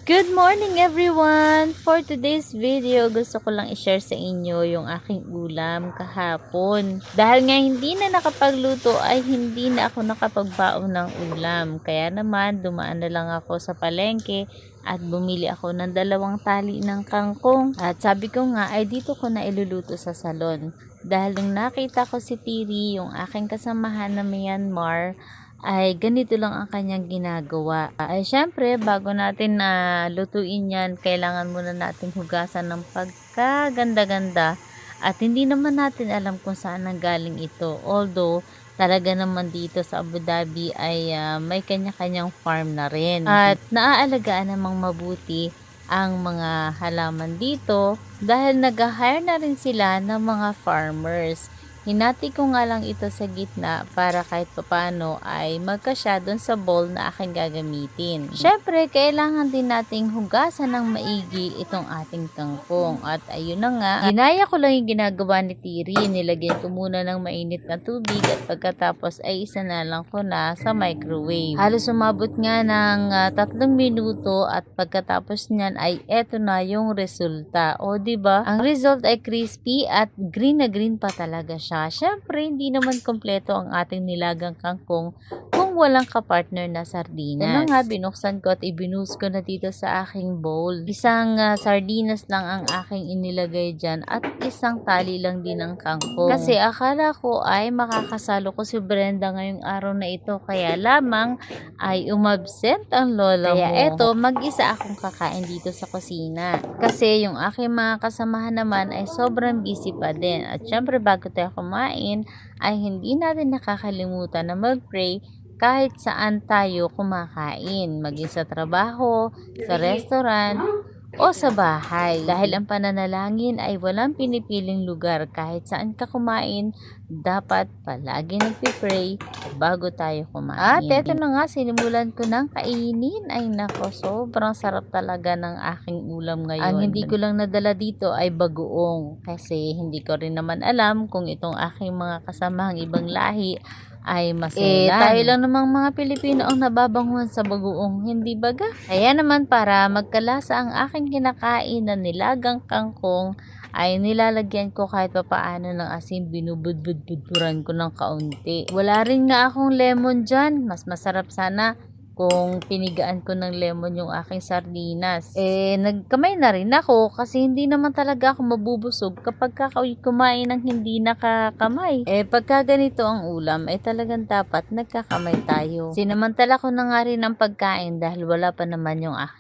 Good morning everyone! For today's video, gusto ko lang i-share sa inyo yung aking ulam kahapon. Dahil nga hindi na nakapagluto ay hindi na ako nakapagbaon ng ulam. Kaya naman dumaan na lang ako sa palengke at bumili ako ng 2 tali ng kangkong. At sabi ko nga ay dito ko na iluluto sa salon. Dahil nung nakita ko si Tiri, yung aking kasamahan na Myanmar, ay ganito lang ang kanyang ginagawa. Ay syempre, bago natin na lutuin yan, kailangan muna natin hugasan ng pagkaganda-ganda. At hindi naman natin alam kung saan nanggaling ito. Although, talaga naman dito sa Abu Dhabi ay may kanya-kanyang farm na rin. At naaalagaan namang mabuti ang mga halaman dito dahil nag-hire na rin sila ng mga farmers. Hinati ko nga lang ito sa gitna para kahit papano ay magkasya doon sa bowl na aking gagamitin. Syempre, kailangan din nating hugasan ng maigi itong ating kangkong. At ayun na nga, ginaya ko lang yung ginagawa ni Tiri. Nilagyan ko muna ng mainit na tubig at pagkatapos ay isa na lang ko na sa microwave. Halos umabot nga ng 3 minuto at pagkatapos niyan ay eto na yung resulta. O diba? Ang result ay crispy at green na green pa talaga siya. Syempre, hindi naman kompleto ang ating nilagang kangkong kung walang kapartner na sardinas. Yan nga, binuksan ko at ibinuhos ko na dito sa aking bowl. Isang sardinas lang ang aking inilagay dyan at isang tali lang din ng kangkong. Kasi akala ko ay makakasalo ko si Brenda ngayong araw na ito. Kaya lamang ay umabsent ang lola mo. Kaya eto, mag-isa akong kakain dito sa kusina. Kasi yung aking mga kasamahan naman ay sobrang busy pa din. At syempre, bago tayo kumain ay hindi natin nakakalimutan na mag-pray kahit saan tayo kumakain, maging sa trabaho, sa restaurant, o sa bahay. Dahil ang pananalangin ay walang pinipiling lugar. Kahit saan ka kumain, dapat palagi nagpipray bago tayo kumain. At eto na nga, sinimulan ko ng kainin. Ay nako, sobrang sarap talaga ng aking ulam ngayon. Ang hindi ko lang nadala dito ay bagoong. Kasi hindi ko rin naman alam kung itong aking mga kasamahang ibang lahi ay maselan. Tayo lang namang mga Pilipino ang nababanguhan sa bagoong, hindi baga? Kaya naman para magkalasa ang aking kinakain na nilagang kangkong, ay nilalagyan ko kahit papaano ng asin, binubud-bud-buduran ko ng kaunti. Wala rin nga akong lemon dyan. Mas masarap sana kung pinigaan ko ng lemon yung aking sardinas. Nagkamay na rin ako kasi hindi naman talaga ako mabubusog kapag kumain ng hindi nakakamay. Pagka ganito ang ulam, ay talagang dapat nagkakamay tayo. Sinamantala ko na nga rin ang pagkain dahil wala pa naman yung aking